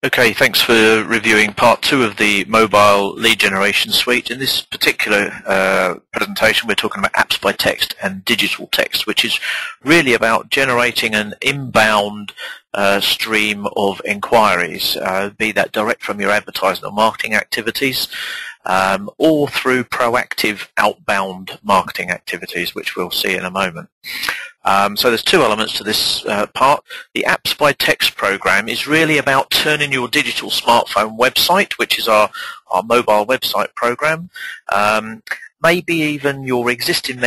Okay, thanks for reviewing part 2 of the mobile lead generation suite. In this particular presentation, we're talking about AppsByText and digital text, which is really about generating an inbound stream of inquiries, be that direct from your advertising or marketing activities, or through proactive outbound marketing activities, which we'll see in a moment. So there's two elements to this part. The AppsByText program is really about turning your digital smartphone website, which is our mobile website program, maybe even your existing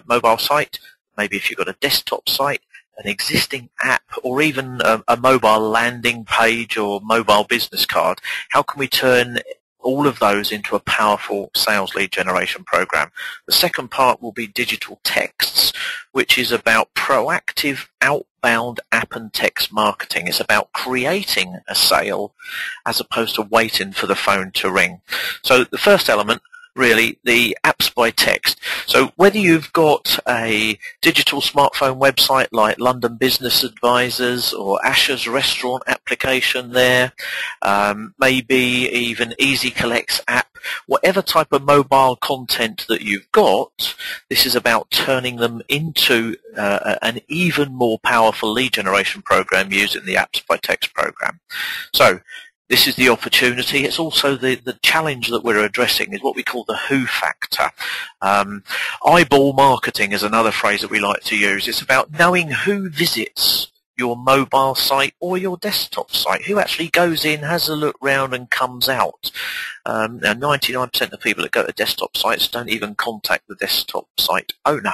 mobile site, maybe if you've got a desktop site, an existing app, or even a mobile landing page or mobile business card. How can we turn all of those into a powerful sales lead generation program? The second part will be digital texts, which is about proactive outbound app and text marketing. It's about creating a sale as opposed to waiting for the phone to ring. So the first element, really, the AppsByText. So whether you've got a digital smartphone website like London Business Advisors or Asher's restaurant application there, maybe even Easy Collect's app, whatever type of mobile content that you've got, this is about turning them into an even more powerful lead generation program using the AppsByText program. So this is the opportunity. It's also the challenge that we're addressing is what we call the who factor. Eyeball marketing is another phrase that we like to use. It's about knowing who visits your mobile site or your desktop site, who actually goes in, has a look round and comes out. Now 99% of people that go to desktop sites don't even contact the desktop site owner.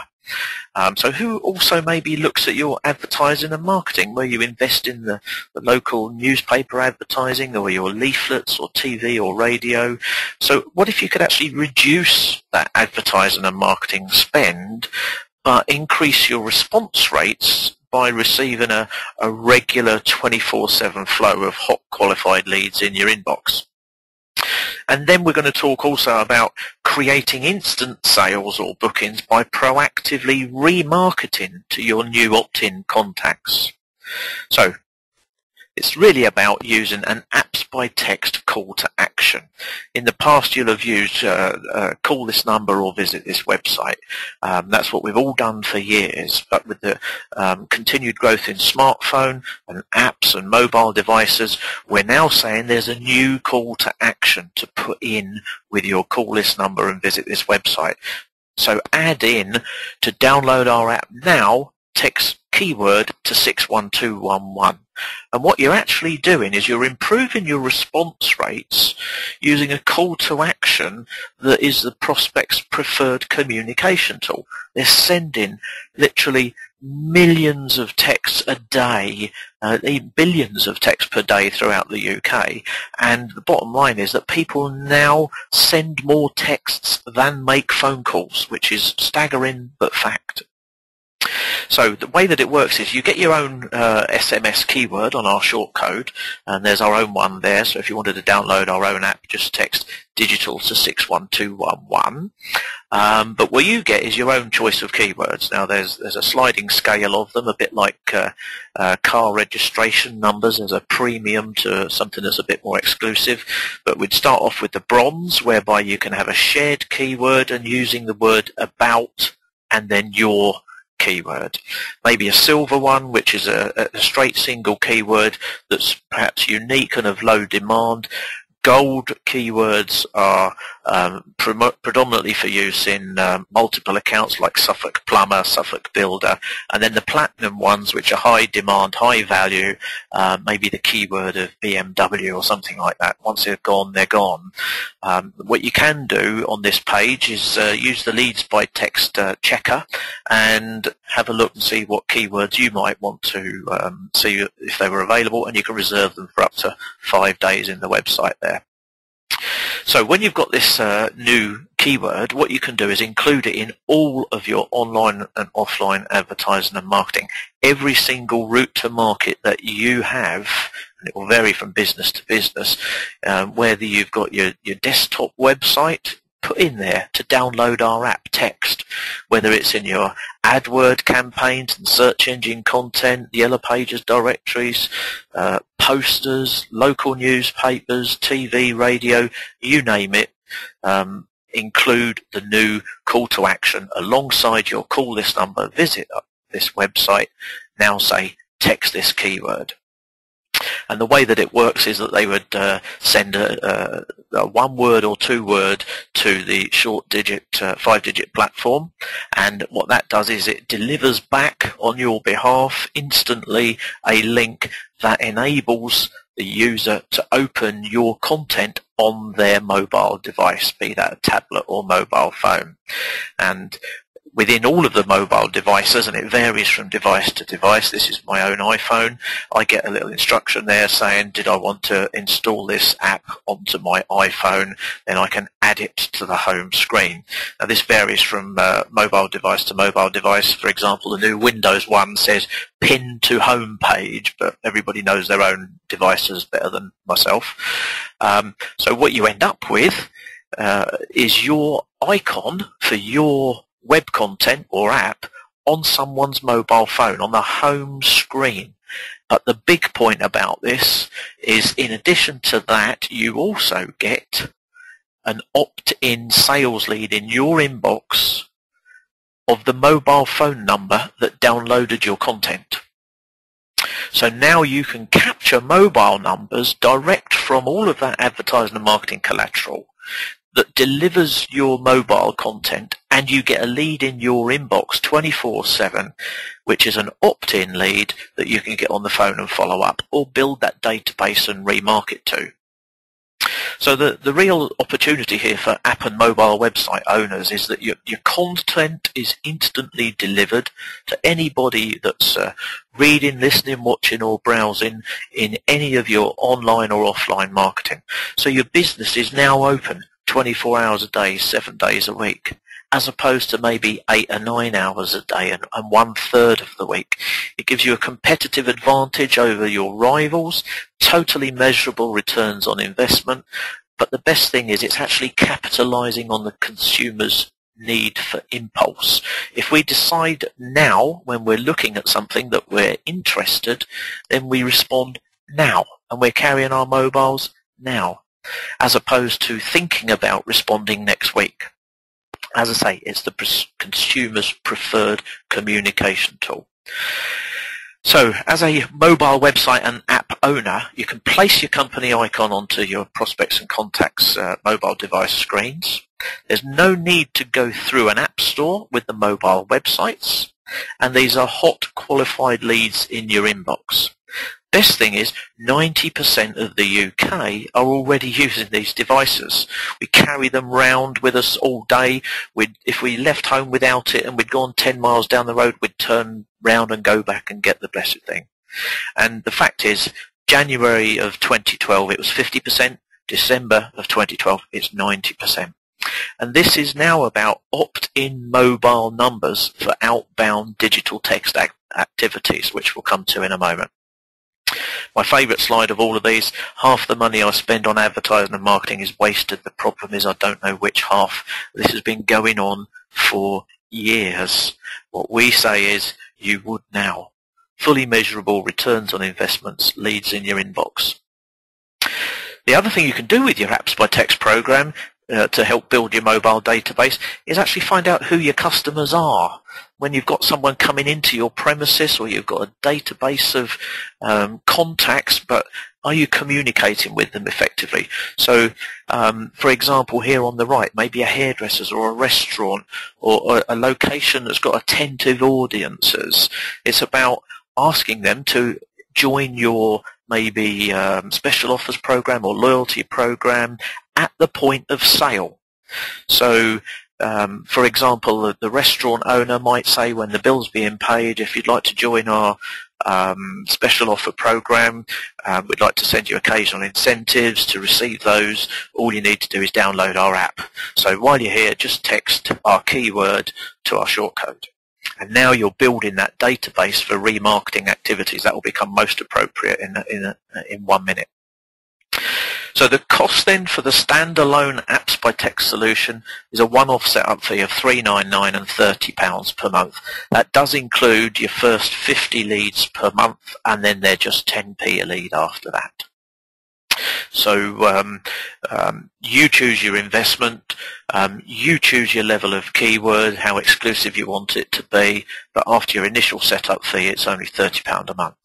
So who also maybe looks at your advertising and marketing, where you invest in the local newspaper advertising or your leaflets or TV or radio. So what if you could actually reduce that advertising and marketing spend but increase your response rates by receiving a regular 24/7 flow of hot qualified leads in your inbox? And then we're going to talk also about creating instant sales or bookings by proactively remarketing to your new opt-in contacts. So it's really about using an AppsByText call to action. In the past, you'll have used call this number or visit this website. That's what we've all done for years. But with the continued growth in smartphone and apps and mobile devices, we're now saying there's a new call to action to put in with your call this number and visit this website. So add in to download our app now, text keyword to 61211. And what you're actually doing is you're improving your response rates using a call to action that is the prospect's preferred communication tool. They're sending literally millions of texts a day, billions of texts per day throughout the UK. And the bottom line is that people now send more texts than make phone calls, which is staggering but fact. So the way that it works is you get your own SMS keyword on our short code, and there's our own one there. So if you wanted to download our own app, just text digital to 61211. But what you get is your own choice of keywords. Now there's a sliding scale of them, a bit like car registration numbers. There's a premium to something that's a bit more exclusive. But we'd start off with the bronze, whereby you can have a shared keyword and using the word about and then your keyword. Maybe a silver one, which is a straight single keyword that's perhaps unique and of low demand. Gold keywords are predominantly for use in multiple accounts like Suffolk Plumber, Suffolk Builder, and then the platinum ones, which are high demand, high value, maybe the keyword of BMW or something like that. Once they're gone, they're gone. What you can do on this page is use the AppsByText checker and have a look and see what keywords you might want to see if they were available, and you can reserve them for up to 5 days in the website there. So when you've got this new keyword, what you can do is include it in all of your online and offline advertising and marketing. Every single route to market that you have, and it will vary from business to business, whether you've got your desktop website, put in there to download our app text, whether it's in your AdWord campaigns and search engine content, Yellow Pages directories, posters, local newspapers, TV, radio, you name it. Include the new call to action alongside your call this number. Visit this website. Now say, text this keyword. And the way that it works is that they would send a one-word or two-word to the short-digit, five-digit platform, and what that does is it delivers back on your behalf instantly a link that enables the user to open your content on their mobile device, be that a tablet or mobile phone. And within all of the mobile devices, and it varies from device to device, this is my own iPhone, I get a little instruction there saying, did I want to install this app onto my iPhone? Then I can add it to the home screen. Now this varies from mobile device to mobile device. For example, the new Windows one says pin to home page, but everybody knows their own devices better than myself. So what you end up with is your icon for your web content or app on someone's mobile phone on the home screen. But the big point about this is, in addition to that, you also get an opt-in sales lead in your inbox of the mobile phone number that downloaded your content. So now you can capture mobile numbers direct from all of that advertising and marketing collateral that delivers your mobile content, and you get a lead in your inbox 24/7, which is an opt-in lead that you can get on the phone and follow up or build that database and remarket to. So the real opportunity here for app and mobile website owners is that your content is instantly delivered to anybody that's reading, listening, watching or browsing in any of your online or offline marketing. So your business is now open 24 hours a day, 7 days a week, as opposed to maybe 8 or 9 hours a day and 1/3 of the week. It gives you a competitive advantage over your rivals, totally measurable returns on investment, but the best thing is it's actually capitalizing on the consumer's need for impulse. If we decide now, when we're looking at something, that we're interested, then we respond now, and we're carrying our mobiles now, as opposed to thinking about responding next week. As I say, it's the consumer's preferred communication tool. So as a mobile website and app owner, you can place your company icon onto your prospects and contacts mobile device screens. There's no need to go through an app store with the mobile websites, and these are hot qualified leads in your inbox. Best thing is 90% of the UK are already using these devices. We carry them round with us all day. If we left home without it and we'd gone 10 miles down the road, we'd turn round and go back and get the blessed thing. And the fact is, January of 2012 it was 50%, December of 2012 it's 90%. And this is now about opt-in mobile numbers for outbound digital text activities, which we'll come to in a moment. My favourite slide of all of these, half the money I spend on advertising and marketing is wasted. The problem is I don't know which half. This has been going on for years. What we say is you would now. Fully measurable returns on investments, leads in your inbox. The other thing you can do with your AppsByText program to help build your mobile database is actually find out who your customers are. When you've got someone coming into your premises, or you've got a database of contacts, but are you communicating with them effectively? So, for example, here on the right, maybe a hairdresser's or a restaurant or a location that's got attentive audiences. It's about asking them to join your maybe special offers program or loyalty program at the point of sale. So, for example, the restaurant owner might say, when the bill's being paid, if you'd like to join our special offer program, we'd like to send you occasional incentives. To receive those, all you need to do is download our app. So while you're here, just text our keyword to our shortcode. And now you're building that database for remarketing activities. That will become most appropriate in 1 minute. So the cost then for the standalone AppsByText solution is a one-off setup fee of $3.99 and £30 per month. That does include your first 50 leads per month, and then they're just 10p a lead after that. So you choose your investment, you choose your level of keyword, how exclusive you want it to be, but after your initial setup fee it's only £30 a month.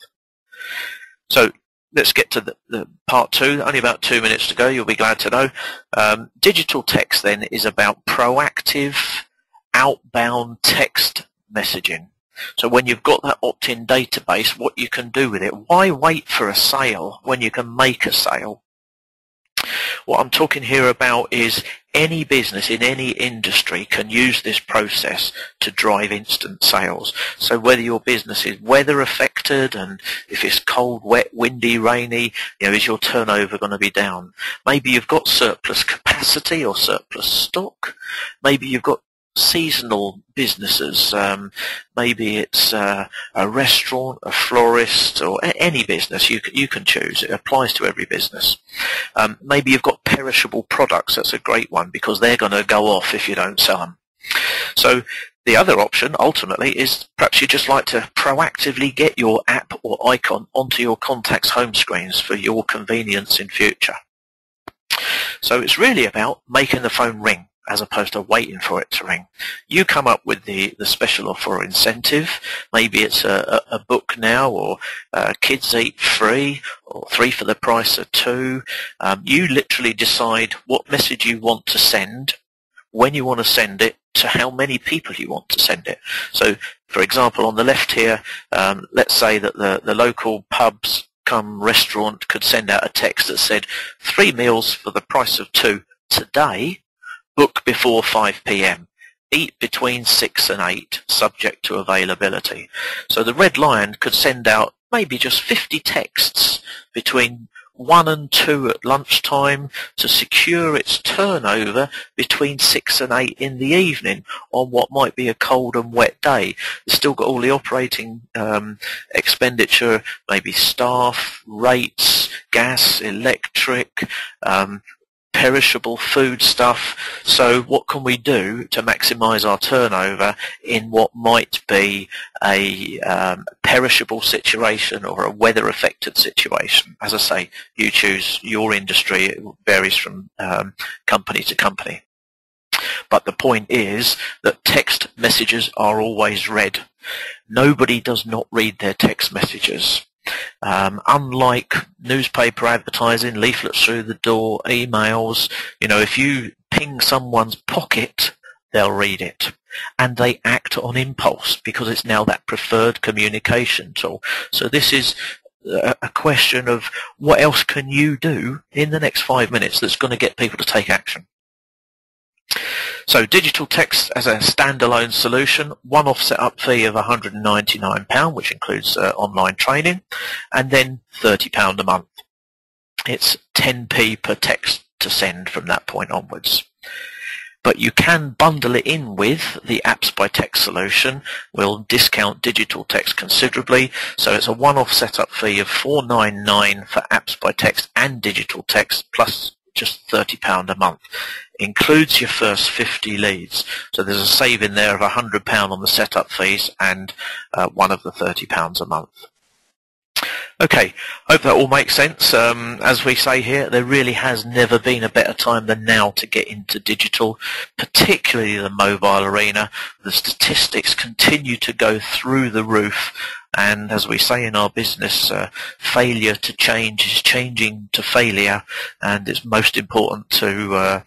So let's get to the part two. Only about 2 minutes to go, you'll be glad to know. Digital text then is about proactive outbound text messaging. So when you've got that opt-in database, what you can do with it. Why wait for a sale when you can make a sale? What I'm talking here about is any business in any industry can use this process to drive instant sales. So whether your business is weather affected, and if it's cold, wet, windy, rainy, is your turnover going to be down? Maybe you've got surplus capacity or surplus stock. Maybe you've got seasonal businesses, maybe it's a restaurant, a florist, or any business. You can choose. It applies to every business. Maybe you've got perishable products. That's a great one because they're going to go off if you don't sell them. So the other option ultimately is perhaps you just like to proactively get your app or icon onto your contacts' home screens for your convenience in future. So it's really about making the phone ring as opposed to waiting for it to ring. You come up with the special offer or incentive. Maybe it's a book now, or kids eat free, or 3 for the price of 2. You literally decide what message you want to send, when you want to send it, to how many people you want to send it. So, for example, on the left here, let's say that the local pubs come restaurant could send out a text that said 3 meals for the price of 2 today. Book before 5 p.m. Eat between 6 and 8, subject to availability. So the Red Lion could send out maybe just 50 texts between 1 and 2 at lunchtime to secure its turnover between 6 and 8 in the evening on what might be a cold and wet day. It's still got all the operating expenditure, maybe staff, rates, gas, electric, perishable food stuff. So what can we do to maximize our turnover in what might be a perishable situation or a weather affected situation? As I say, you choose your industry. It varies from company to company. But the point is that text messages are always read. Nobody does not read their text messages. Unlike newspaper advertising, leaflets through the door, emails, if you ping someone's pocket, they'll read it. And they act on impulse because it's now that preferred communication tool. So this is a question of what else can you do in the next 5 minutes that's going to get people to take action. So digital text as a standalone solution, one-off setup fee of £199, which includes online training, and then £30 a month. It's 10p per text to send from that point onwards. But you can bundle it in with the AppsByText solution. We'll discount digital text considerably, so it's a one-off setup fee of $4.99 for AppsByText and digital text, plus just £30 a month. Includes your first 50 leads. So there's a saving there of £100 on the setup fees and one of the £30 a month. Okay, hope that all makes sense. As we say here, there really has never been a better time than now to get into digital, particularly the mobile arena. The statistics continue to go through the roof, and as we say in our business, failure to change is changing to failure, and it's most important to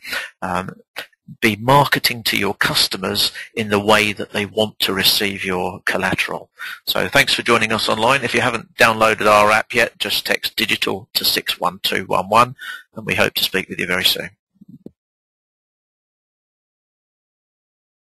be marketing to your customers in the way that they want to receive your collateral. So thanks for joining us online. If you haven't downloaded our app yet, just text digital to 61211, and we hope to speak with you very soon.